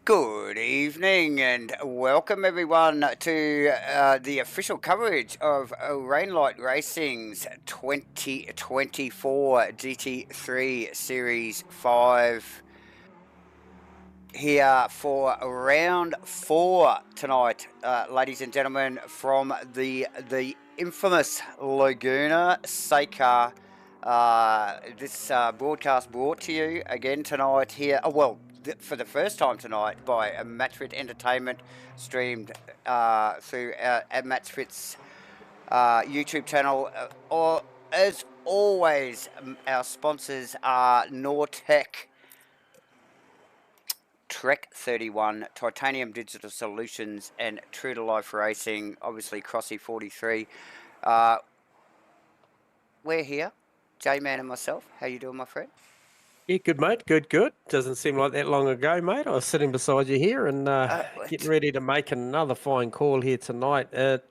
Good evening and welcome everyone to the official coverage of Rainlight Racing's 2024 GT3 Series 5 here for round 4 tonight, ladies and gentlemen, from the infamous Laguna Seca. This broadcast brought to you again tonight here, for the first time tonight by Matchfit Entertainment, streamed through at Matchfit's YouTube channel. Or as always, our sponsors are Nortec, Trek 31, Titanium Digital Solutions, and True to Life Racing, obviously Crossy 43. We're here, J-Man and myself. How you doing, my friend? Yeah, good, mate. Good. Doesn't seem like that long ago, mate. I was sitting beside you here and getting ready to make another fine call here tonight at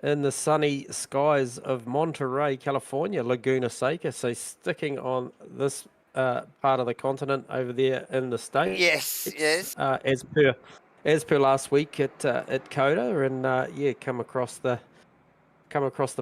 in the sunny skies of Monterey, California, Laguna Seca. So sticking on this part of the continent over there in the States. Yes. As per last week at Coda, and come across the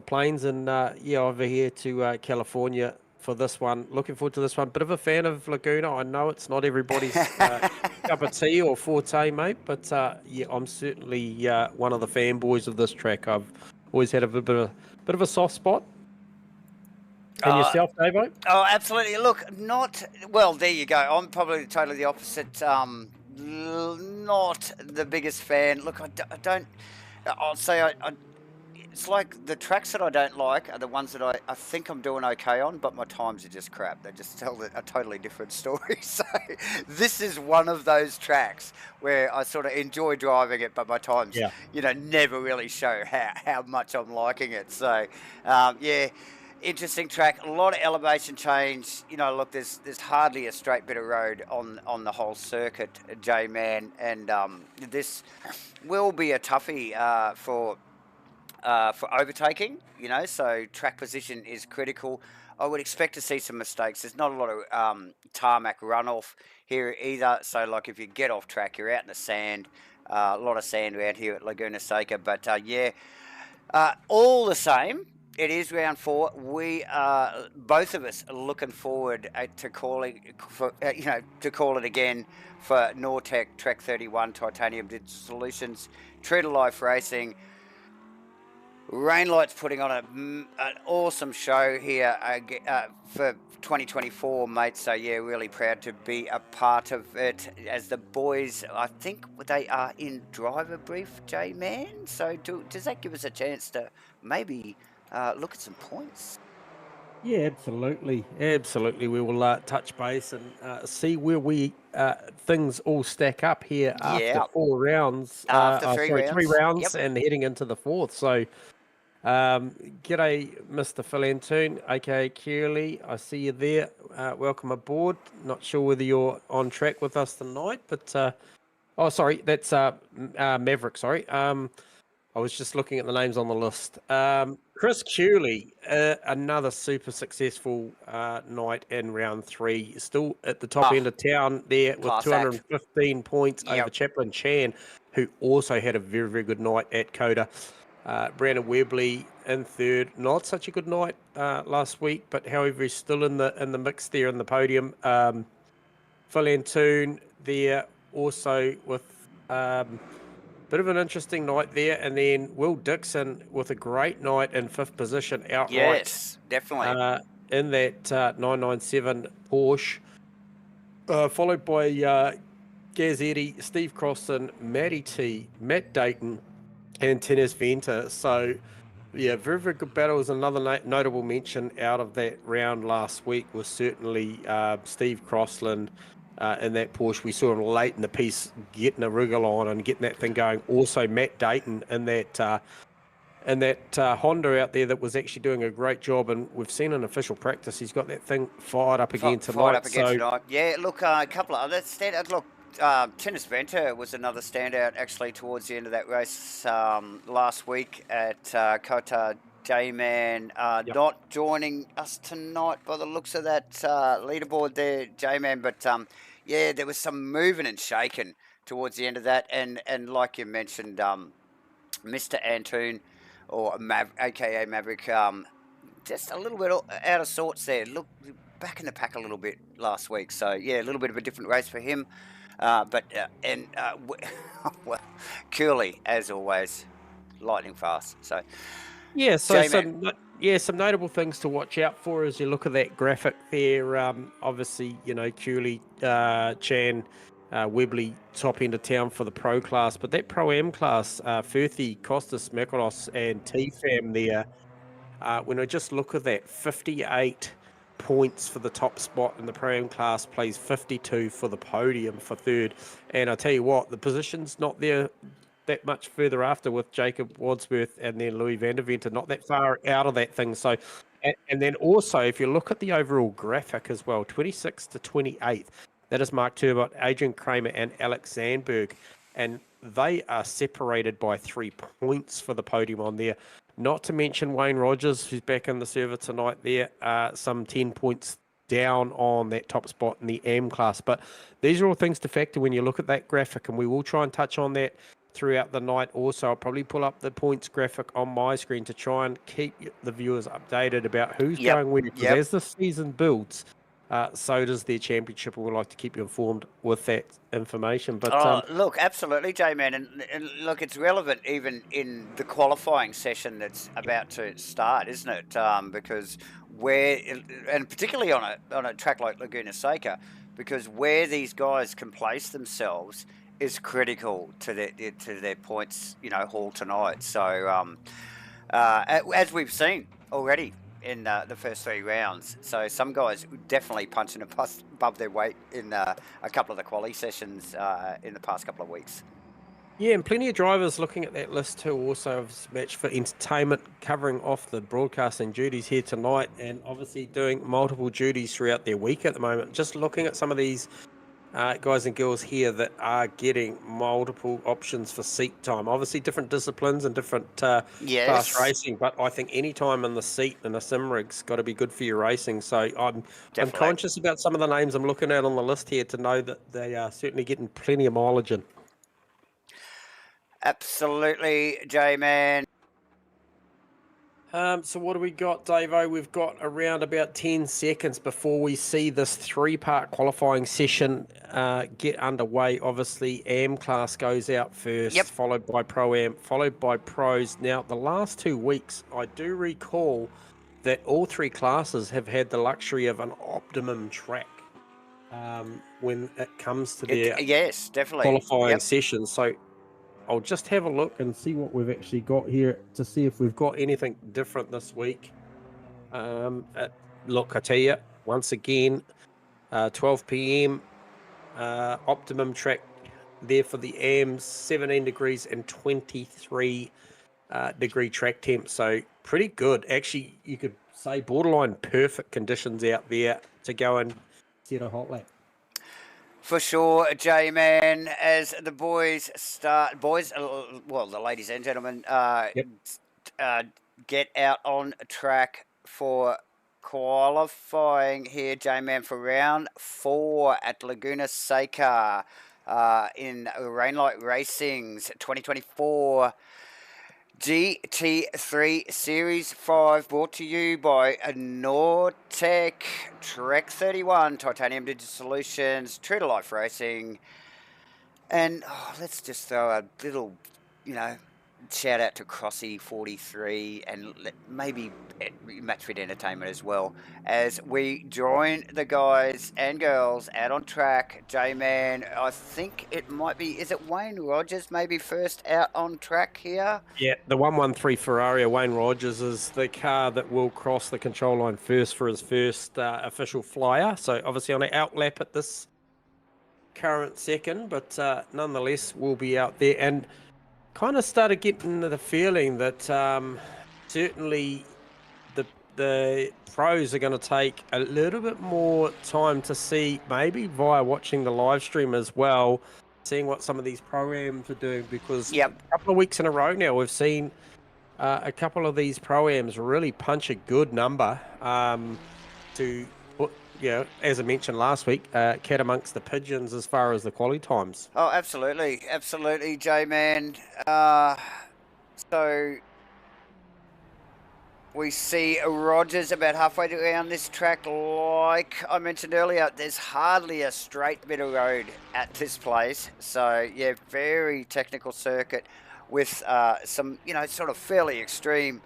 plains and over here to California for this one. Looking forward to this one. Bit of a fan of Laguna. I know it's not everybody's cup of tea or forte, mate, but I'm certainly one of the fanboys of this track. I've always had a bit of a soft spot. And yourself, Davo? Oh, absolutely. Look, there you go. I'm probably totally the opposite. Not the biggest fan. Look, I'll say it's like the tracks that I don't like are the ones that I think I'm doing okay on, but my times are just crap. They just tell a totally different story. So this is one of those tracks where I sort of enjoy driving it, but my times, never really show how much I'm liking it. So, interesting track. A lot of elevation change. Look, there's hardly a straight bit of road on the whole circuit, J-Man, and this will be a toughie for overtaking, so track position is critical. I would expect to see some mistakes. There's not a lot of tarmac runoff here either, so like if you get off track, you're out in the sand. A lot of sand around here at Laguna Seca, but all the same, it is round 4. We both of us are looking forward to calling to call it again for Nortec, Trek 31, Titanium Digital Solutions, True to Life Racing. Rainlight's putting on an awesome show here for 2024, mate. So, really proud to be a part of it. As the boys, I think they are in driver brief, J-Man. So, does that give us a chance to maybe look at some points? Yeah, absolutely. We will touch base and see where things all stack up here after 4 rounds. After 3 rounds, and heading into the 4th. So, g'day, Mr. Phil Antoon, aka Curly. I see you there. Welcome aboard. Not sure whether you're on track with us tonight, but that's Maverick. Sorry. I was just looking at the names on the list. Chris Curley, another super successful night in round 3. Still at the top end of town there with 215 points over Chaplin Chan, who also had a very, very good night at Coda. Brandon Webley in 3rd. Not such a good night last week, but however, he's still in the mix there in the podium. Phil Antoon there also with bit of an interesting night there, and then Will Dixon with a great night in 5th position outright. Yes, definitely. In that 997 Porsche, followed by Gaz Eddy, Steve Crossan, Matty T, Matt Dayton, and Tennis Venter. So, very, very good battles. Another notable mention out of that round last week was certainly Steve Crossland in that Porsche. We saw him late in the piece getting a wriggle on and getting that thing going. Also, Matt Dayton in that Honda out there that was actually doing a great job, and we've seen an official practice. He's got that thing fired up again tonight. Yeah, look, a couple of other standouts. Look, Tennis Venter was another standout actually towards the end of that race last week at Kota. J-Man Yep. not joining us tonight by the looks of that leaderboard there, J-Man. But yeah, there was some moving and shaking towards the end of that, and like you mentioned, Mr. Antoon or aka Maverick, just a little bit out of sorts there. Look, back in the pack a little bit last week. So yeah, a little bit of a different race for him. Well, Curly as always, lightning fast. So Yeah, so J-Man, some notable things to watch out for as you look at that graphic there. Obviously, Cooley, Chan, Webley, top end of town for the pro class, but that pro M class, Firthy, Costas, Makaros, and T-Fam there. When I just look at that, 58 points for the top spot in the pro am class, plays 52 for the podium for third. And I tell you what, the position's not there that much further after with Jacob Wadsworth and then Louis van der Venter, not that far out of that thing. So, and then also, if you look at the overall graphic as well, 26th to 28th, that is Mark Turbot, Adrian Kramer, and Alex Zandberg. And they are separated by 3 points for the podium on there. Not to mention Wayne Rogers, who's back in the server tonight there, some 10 points down on that top spot in the AM class. But these are all things to factor when you look at that graphic, and we will try and touch on that throughout the night. Also, I'll probably pull up the points graphic on my screen to try and keep the viewers updated about who's going where, because as the season builds, so does their championship, and we'd like to keep you informed with that information. But look, absolutely, J-Man, and look, it's relevant even in the qualifying session that's about to start, isn't it? Because and particularly on a track like Laguna Seca, because where these guys can place themselves is critical to their points, haul tonight. So as we've seen already in the first 3 rounds. So some guys definitely punching above their weight in a couple of the quali sessions in the past couple of weeks. Yeah, and plenty of drivers looking at that list too. Also, have matched for entertainment, covering off the broadcasting duties here tonight, and obviously doing multiple duties throughout their week at the moment. Just looking at some of these guys and girls here that are getting multiple options for seat time. Obviously, different disciplines and different class racing, but I think any time in the seat in a sim rig's got to be good for your racing. So I'm conscious about some of the names I'm looking at on the list here to know that they are certainly getting plenty of mileage in. Absolutely, J-Man. So what do we got, Davo? We've got around about 10 seconds before we see this 3-part qualifying session get underway. Obviously, AM class goes out first, followed by Pro-Am, followed by Pros. Now, the last 2 weeks, I do recall that all 3 classes have had the luxury of an optimum track when it comes to their qualifying sessions. So I'll just have a look and see what we've actually got here to see if we've got anything different this week. Look, I tell you, once again, 12 p.m. Optimum track there for the AMs, 17 degrees and 23 degree track temp. So pretty good. Actually, you could say borderline perfect conditions out there to go and set a hot lap. For sure, J-Man, as the boys, the ladies and gentlemen, get out on track for qualifying here, J-Man, for round 4 at Laguna Seca in Rainlight Racing's 2024 GT3 Series 5, brought to you by Nortec, Trek 31, Titanium Digital Solutions, True to Life Racing, and let's just throw a little, shout out to Crossy 43 and maybe Match Fit Entertainment as well, as we join the guys and girls out on track. J-Man, I think it might be, is it Wayne Rogers maybe first out on track here? Yeah, the 113 Ferrari, Wayne Rogers, is the car that will cross the control line first for his first official flyer. So obviously on an outlap at this current second, but nonetheless we'll be out there, and kind of started getting the feeling that certainly the pros are going to take a little bit more time to see, maybe via watching the live stream as well, seeing what some of these pro-ams are doing, because Yep. a couple of weeks in a row now we've seen a couple of these pro-ams really punch a good number to put, as I mentioned last week, cat amongst the pigeons as far as the quality times. Oh, absolutely. Absolutely, J-Man. So we see Rogers about halfway down this track. Like I mentioned earlier, there's hardly a straight middle road at this place. So, yeah, very technical circuit with some, sort of fairly extreme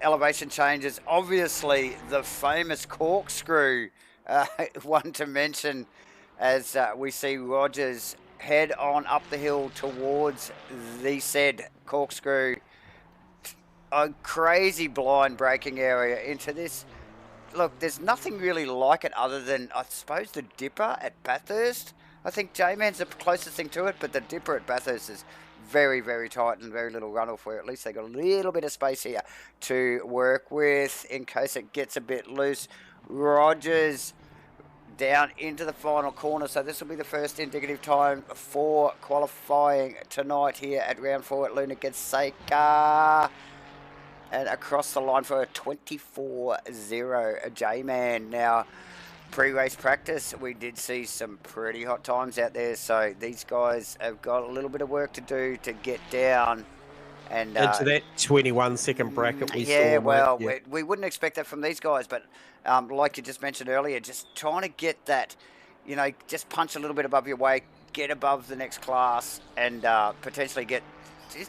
elevation changes. Obviously, the famous corkscrew, one to mention, as we see Rogers head on up the hill towards the said corkscrew. A crazy blind braking area into this. Look, there's nothing really like it other than, I suppose, the Dipper at Bathurst. I think J-Man's the closest thing to it, but the Dipper at Bathurst is very, very tight and very little runoff, where at least they got a little bit of space here to work with in case it gets a bit loose. Rogers down into the final corner, so this will be the first indicative time for qualifying tonight here at round 4 at Laguna Seca. And across the line for a 24-0 J-Man. Now, pre-race practice, we did see some pretty hot times out there. So these guys have got a little bit of work to do to get down. And into that 21-second bracket we saw. Yeah, well, we wouldn't expect that from these guys. But like you just mentioned earlier, just trying to get that, just punch a little bit above your weight, get above the next class, and potentially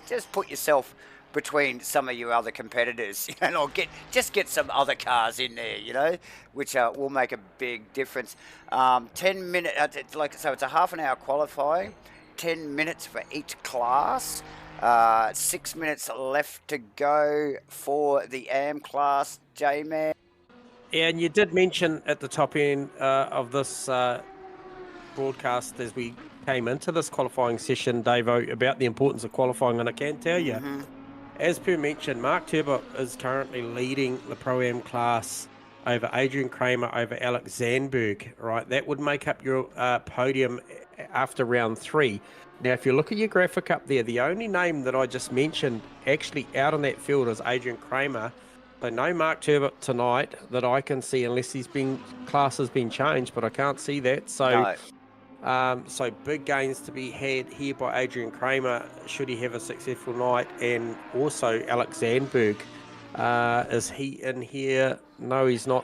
just put yourself between some of your other competitors, or get some other cars in there, which will make a big difference. 10 minutes, so it's a half an hour qualifying, 10 minutes for each class, 6 minutes left to go for the AM class, J-Man. And you did mention at the top end of this broadcast as we came into this qualifying session, Davo, about the importance of qualifying, and I can tell you, as per mentioned, Mark Turbot is currently leading the Pro-Am class over Adrian Kramer, over Alex Zandberg, right? That would make up your podium after round 3. Now, if you look at your graphic up there, the only name that I just mentioned actually out on that field is Adrian Kramer. So no Mark Turbot tonight that I can see, unless class has been changed, but I can't see that. So. No. So big gains to be had here by Adrian Kramer should he have a successful night, and also Alex Zandberg. Is he in here? No, he's not.